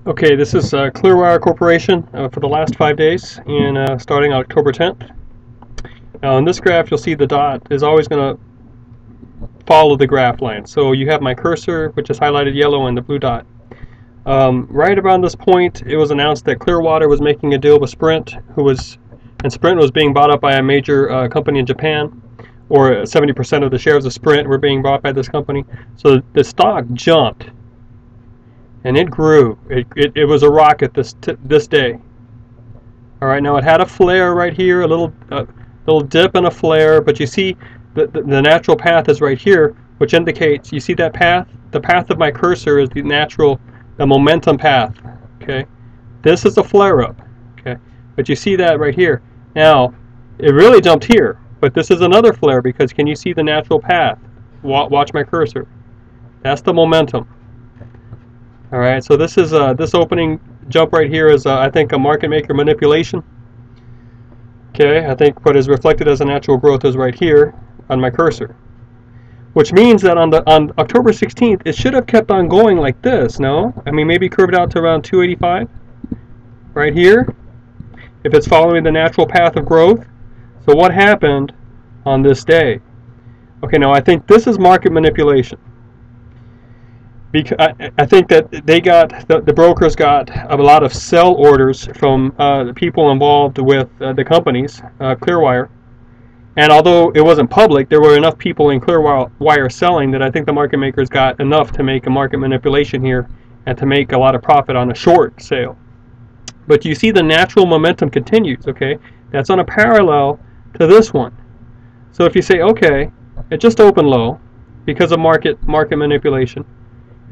Okay, this is CLWR Corporation for the last 5 days, and starting October 10th. Now, in this graph, you'll see the dot is always going to follow the graph line. So you have my cursor, which is highlighted yellow, and the blue dot. Right around this point, it was announced that Clearwater was making a deal with Sprint, and Sprint was being bought up by a major company in Japan, or 70% of the shares of Sprint were being bought by this company. So the stock jumped. And it grew. It was a rocket this day. All right, now it had a flare right here, a little dip and a flare, but you see the natural path is right here, which indicates, you see that path? The path of my cursor is the momentum path. Okay, this is a flare up. Okay, but you see that right here. Now it really jumped here, but this is another flare because can you see the natural path? Watch my cursor. That's the momentum. All right, so this is this opening jump right here is I think a market maker manipulation. Okay, I think what is reflected as a natural growth is right here on my cursor, which means that on October 16th it should have kept on going like this. No, I mean maybe curved out to around 285 right here if it's following the natural path of growth. So what happened on this day? Okay, now I think this is market manipulation. Because I think that the brokers got a lot of sell orders from the people involved with the companies, Clearwire. And although it wasn't public, there were enough people in Clearwire selling that I think the market makers got enough to make a market manipulation here and to make a lot of profit on a short sale. But you see the natural momentum continues, okay? That's on a parallel to this one. So if you say, okay, it just opened low because of market manipulation,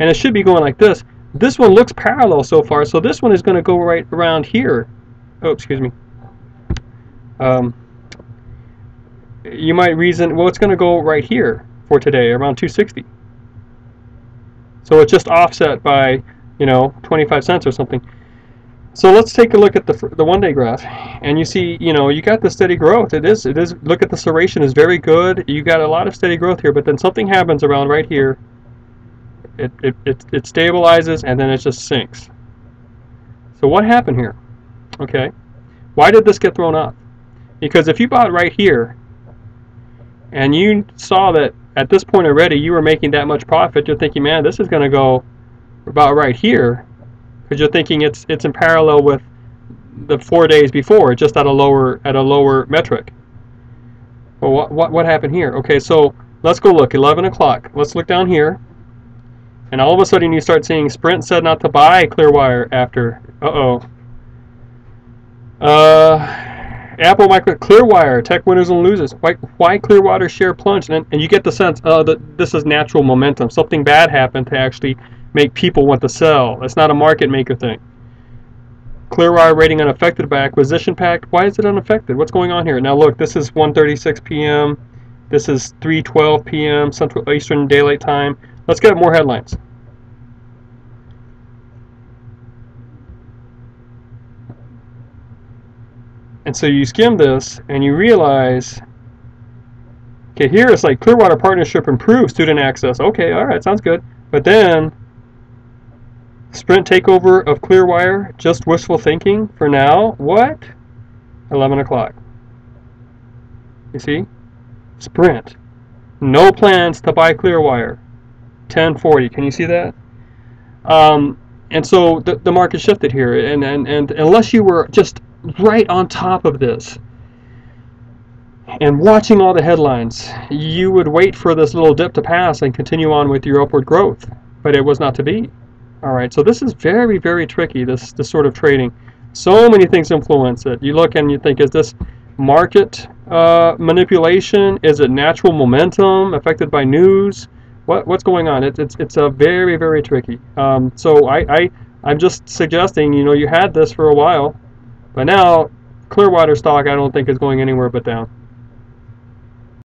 and it should be going like this. This one looks parallel so far, so this one is going to go right around here. Oh, excuse me. You might reason, well, it's going to go right here for today, around 260. So it's just offset by, 25 cents or something. So let's take a look at the one-day graph, and you see, you got the steady growth. It is. Look at the serration is very good. You got a lot of steady growth here, but then something happens around right here. It stabilizes and then it just sinks. So what happened here? Okay, why did this get thrown off? Because if you bought right here and you saw that at this point already you were making that much profit, you're thinking, man, this is going to go about right here, because you're thinking it's in parallel with the 4 days before, just at a lower metric. Well, what happened here? Okay, so let's go look. 11 o'clock. Let's look down here. And all of a sudden you start seeing Sprint said not to buy Clearwire after. Apple, Micro, Clearwire, tech winners and losers. Why Clearwater share plunged? And you get the sense that this is natural momentum. Something bad happened to actually make people want to sell. It's not a market maker thing. Clearwire rating unaffected by acquisition pact. Why is it unaffected? What's going on here? Now look, this is 1:36 p.m. This is 3:12 p.m. Central Eastern Daylight Time. Let's get more headlines. And so you skim this and you realize, okay, here it's like Clearwater partnership improves student access. Okay, all right, sounds good. But then Sprint takeover of Clearwire, just wishful thinking for now. What? 11 o'clock. You see? Sprint. No plans to buy Clearwire. 1040. Can you see that? And so the market shifted here, and unless you were just right on top of this and watching all the headlines, you would wait for this little dip to pass and continue on with your upward growth, but it was not to be. All right, so this is very, very tricky, this sort of trading. So many things influence it. You look and you think, is this market manipulation? Is it natural momentum affected by news? What's going on? It's a very, very tricky. So I'm just suggesting, you had this for a while, but now Clearwater stock I don't think is going anywhere but down.